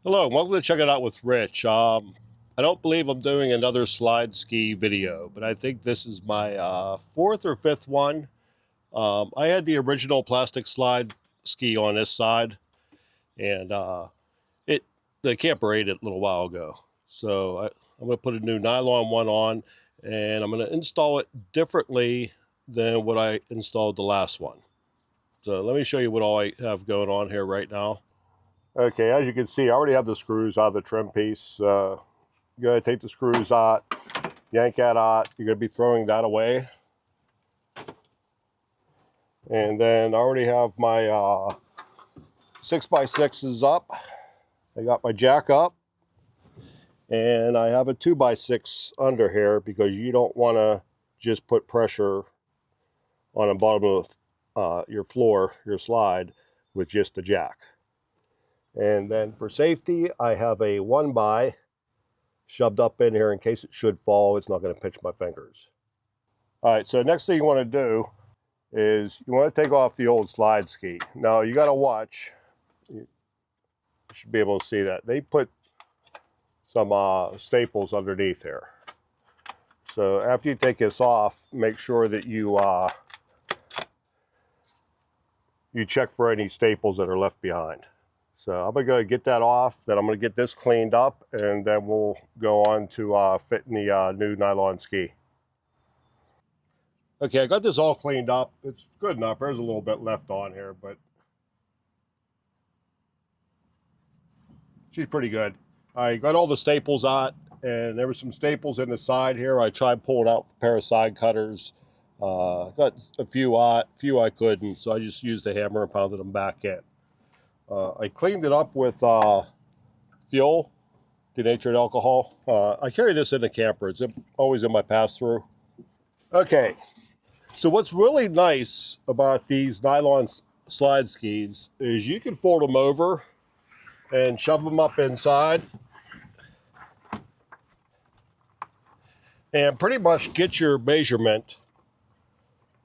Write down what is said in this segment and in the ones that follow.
Hello, welcome to Check It Out with Rich. I don't believe I'm doing another slide ski video, but I think this is my fourth or fifth one. I had the original plastic slide ski on this side, and the camper ate it a little while ago. So I'm going to put a new nylon one on, and I'm going to install it differently than what I installed the last one. So let me show you what all I have going on here right now. Okay, as you can see, I already have the screws out of the trim piece. You're going to take the screws out, yank that out. You're going to be throwing that away. And then I already have my 6x6s up. I got my jack up. And I have a 2x6 under here because you don't want to just put pressure on the bottom of your floor, your slide, with just the jack. And then for safety, I have a 1x shoved up in here in case it should fall. It's not going to pinch my fingers. All right, so next thing you want to do is you want to take off the old slide ski. Now you got to watch. You should be able to see that. They put some staples underneath here. So after you take this off, make sure that you check for any staples that are left behind. So I'm going to go get that off, then I'm going to get this cleaned up, and then we'll go on to fitting the new nylon ski. Okay, I got this all cleaned up. It's good enough. There's a little bit left on here, but she's pretty good. I got all the staples out, and there were some staples in the side here. I tried pulling out a pair of side cutters. Got a few out, few I couldn't, so I just used a hammer and pounded them back in. I cleaned it up with fuel, denatured alcohol. I carry this in the camper. It's always in my pass-through. Okay, so what's really nice about these nylon slide skis is you can fold them over and shove them up inside and pretty much get your measurement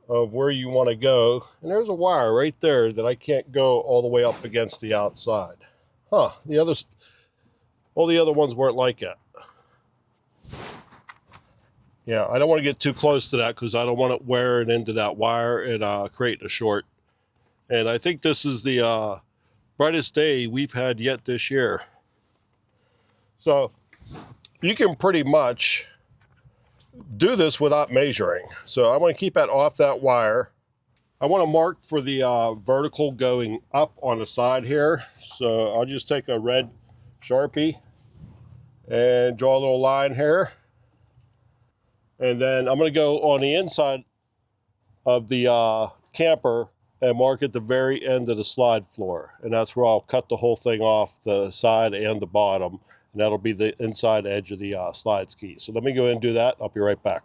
of where you want to go. And there's a wire right there that I can't go all the way up against the outside. All the other ones weren't like that. Yeah, I don't want to get too close to that because I don't want it wearing into that wire and creating a short. And I think this is the brightest day we've had yet this year. So you can pretty much do this without measuring. So I want to keep that off that wire. I want to mark for the vertical going up on the side here. So I'll just take a red Sharpie and draw a little line here. And then I'm going to go on the inside of the camper and mark at the very end of the slide floor. And that's where I'll cut the whole thing off, the side and the bottom. And that'll be the inside edge of the slide ski. So let me go ahead and do that. I'll be right back.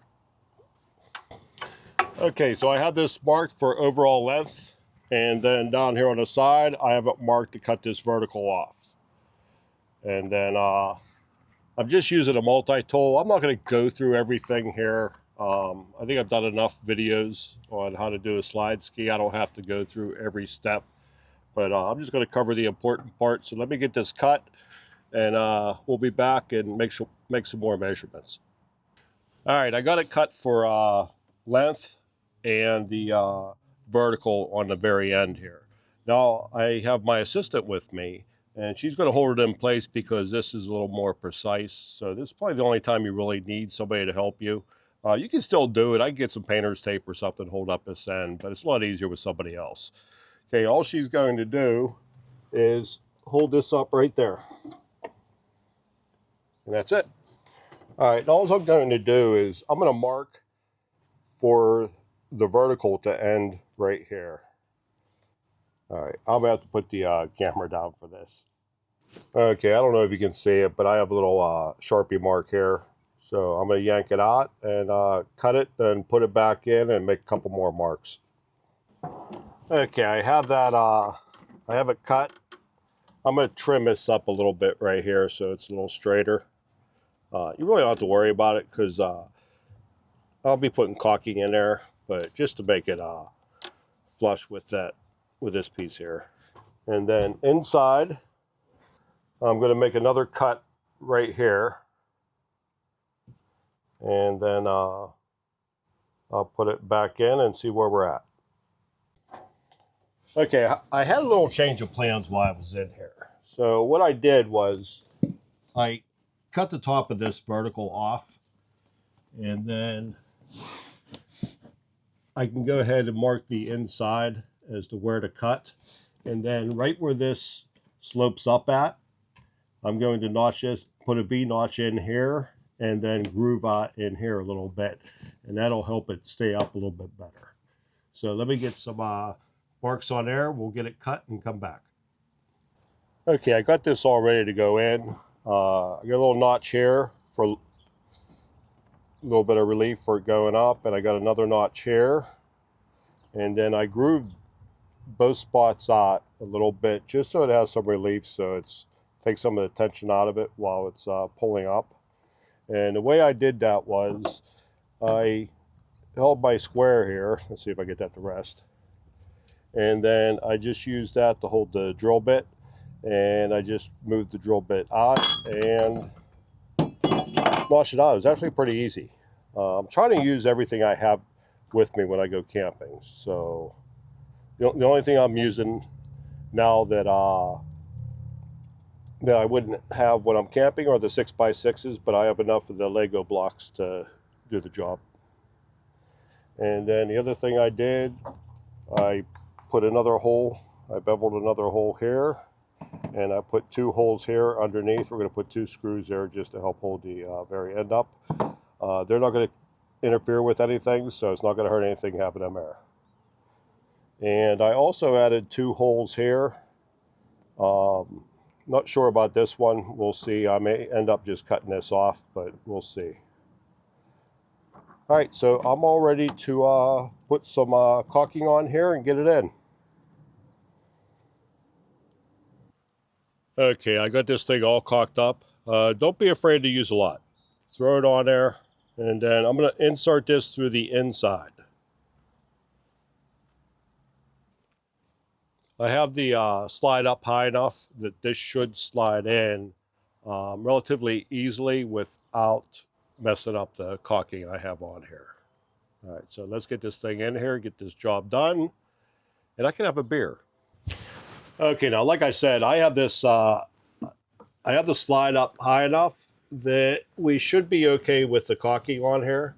Okay, so I have this marked for overall length. And then down here on the side, I have it marked to cut this vertical off. And then I'm just using a multi-tool. I'm not going to go through everything here. I think I've done enough videos on how to do a slide ski. I don't have to go through every step. But I'm just going to cover the important parts. So let me get this cut. And we'll be back and make some more measurements. All right, I got it cut for length and the vertical on the very end here. Now I have my assistant with me, and she's going to hold it in place because this is a little more precise. So this is probably the only time you really need somebody to help you. You can still do it. I can get some painter's tape or something, hold up this end, but it's a lot easier with somebody else. Okay, all she's going to do is hold this up right there. And that's it. All right, all I'm going to do is I'm going to mark for the vertical to end right here. All right, I'm going to have to put the camera down for this. Okay, I don't know if you can see it, but I have a little Sharpie mark here. So I'm going to yank it out and cut it, then put it back in and make a couple more marks. Okay, I have that, I have it cut. I'm going to trim this up a little bit right here so it's a little straighter. You really don't have to worry about it because I'll be putting caulking in there, but just to make it flush with this piece here. And then inside, I'm going to make another cut right here, and then I'll put it back in and see where we're at. Okay, I had a little change of plans while I was in here. So what I did was I cut the top of this vertical off, and then I can go ahead and mark the inside as to where to cut. And then right where this slopes up at, I'm going to notch this, put a V notch in here, and then groove out in here a little bit. And that'll help it stay up a little bit better. So let me get some marks on there. We'll get it cut and come back. Okay, I got this all ready to go in. I got a little notch here for a little bit of relief for it going up, and I got another notch here. And then I grooved both spots out a little bit just so it has some relief, so it's takes some of the tension out of it while it's pulling up. And the way I did that was I held my square here. Let's see if I get that to rest. And then I just used that to hold the drill bit, and I just moved the drill bit out and notched it out. It was actually pretty easy. I'm trying to use everything I have with me when I go camping. So the only thing I'm using now that that I wouldn't have when I'm camping are the 6x6s, but I have enough of the Lego blocks to do the job. And then the other thing I did, I put another hole, I beveled another hole here, and I put 2 holes here underneath. We're going to put 2 screws there just to help hold the very end up. They're not going to interfere with anything, so it's not going to hurt anything having them there. And I also added 2 holes here. Not sure about this one. We'll see. I may end up just cutting this off, but we'll see. All right, so I'm all ready to put some caulking on here and get it in. Okay, I got this thing all caulked up. Don't be afraid to use a lot. Throw it on there, and then I'm going to insert this through the inside. I have the slide up high enough that this should slide in relatively easily without messing up the caulking I have on here. All right, so let's get this thing in here, get this job done, and I can have a beer. Okay, now like I said, I have this, I have the slide up high enough that we should be okay with the caulking on here.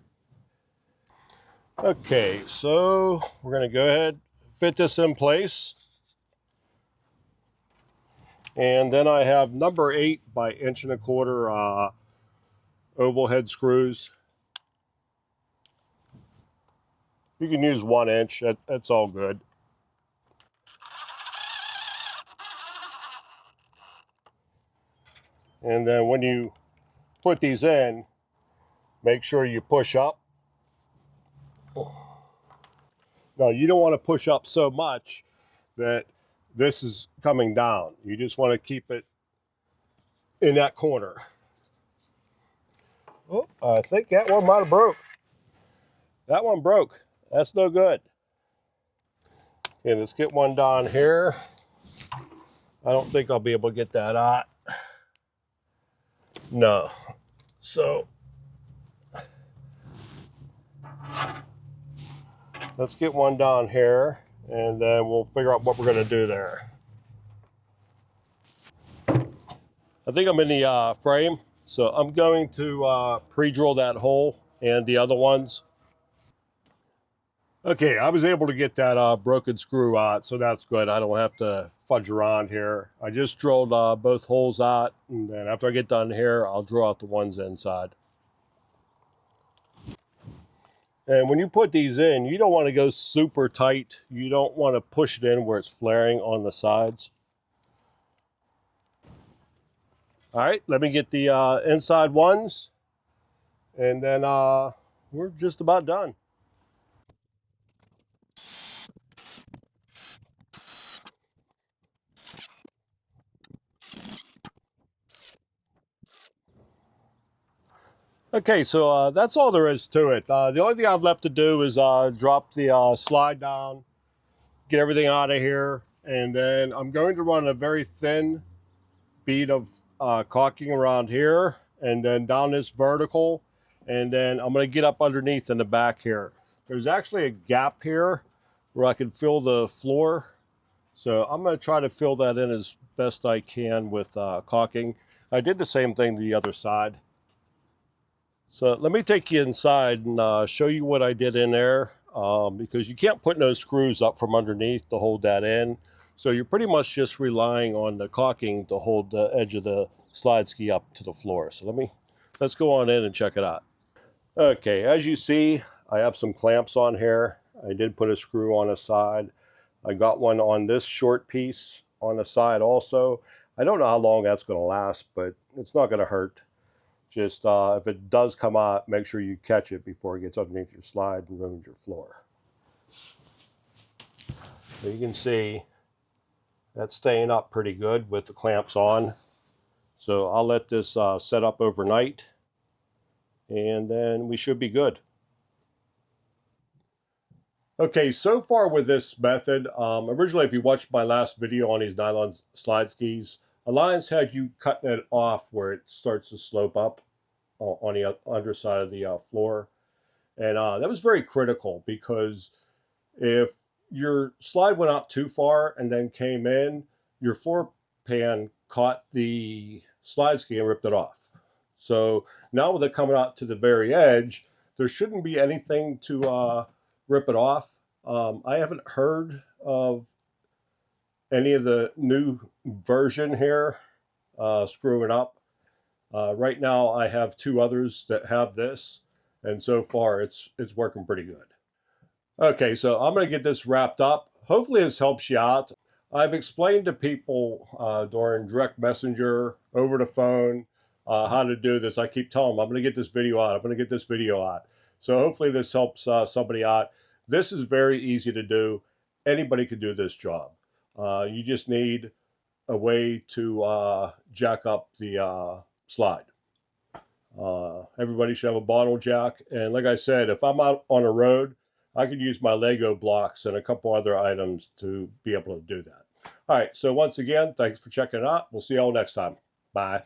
Okay, so we're gonna go ahead, fit this in place. And then I have number 8 by 1.25" oval head screws. You can use 1 inch, that's all good. And then when you put these in, make sure you push up. Now you don't want to push up so much that this is coming down. You just want to keep it in that corner. Oh, I think that one might have broke. That one broke. That's no good. Okay, let's get one down here. I don't think I'll be able to get that out. No. So let's get one down here, and then we'll figure out what we're going to do there. I think I'm in the frame, so I'm going to pre-drill that hole and the other ones. Okay, I was able to get that broken screw out, so that's good. I don't have to fudge around here. I just drilled both holes out, and then after I get done here, I'll drill out the ones inside. And when you put these in, you don't want to go super tight. You don't want to push it in where it's flaring on the sides. All right, let me get the inside ones, and then we're just about done. Okay, so that's all there is to it. The only thing I've left to do is drop the slide down, get everything out of here, and then I'm going to run a very thin bead of caulking around here, and then down this vertical, and then I'm going to get up underneath in the back here. There's actually a gap here where I can fill the floor, so I'm going to try to fill that in as best I can with caulking. I did the same thing to the other side. So let me take you inside and show you what I did in there, because you can't put no screws up from underneath to hold that in. So you're pretty much just relying on the caulking to hold the edge of the slide ski up to the floor. So let's go on in and check it out. Okay, as you see, I have some clamps on here. I did put a screw on the side. I got one on this short piece on the side also. I don't know how long that's going to last, but it's not going to hurt. Just if it does come out, make sure you catch it before it gets underneath your slide and ruins your floor. So you can see that's staying up pretty good with the clamps on. So I'll let this set up overnight, and then we should be good. Okay, so far with this method, originally if you watched my last video on these nylon slide skis, Alliance had you cutting it off where it starts to slope up on the underside of the floor. And that was very critical, because if your slide went out too far and then came in, your floor pan caught the slide ski and ripped it off. So now with it coming out to the very edge, there shouldn't be anything to rip it off. I haven't heard of any of the new version here screwing up. Right now I have 2 others that have this, and so far it's working pretty good. Okay, so I'm going to get this wrapped up. Hopefully this helps you out. I've explained to people during direct messenger, over the phone, how to do this. I keep telling them, I'm going to get this video out. I'm going to get this video out. So hopefully this helps somebody out. This is very easy to do. Anybody can do this job. You just need a way to jack up the slide. Everybody should have a bottle jack. And like I said, if I'm out on a road, I could use my Lego blocks and a couple other items to be able to do that. All right, so once again, thanks for checking it out. We'll see you all next time. Bye.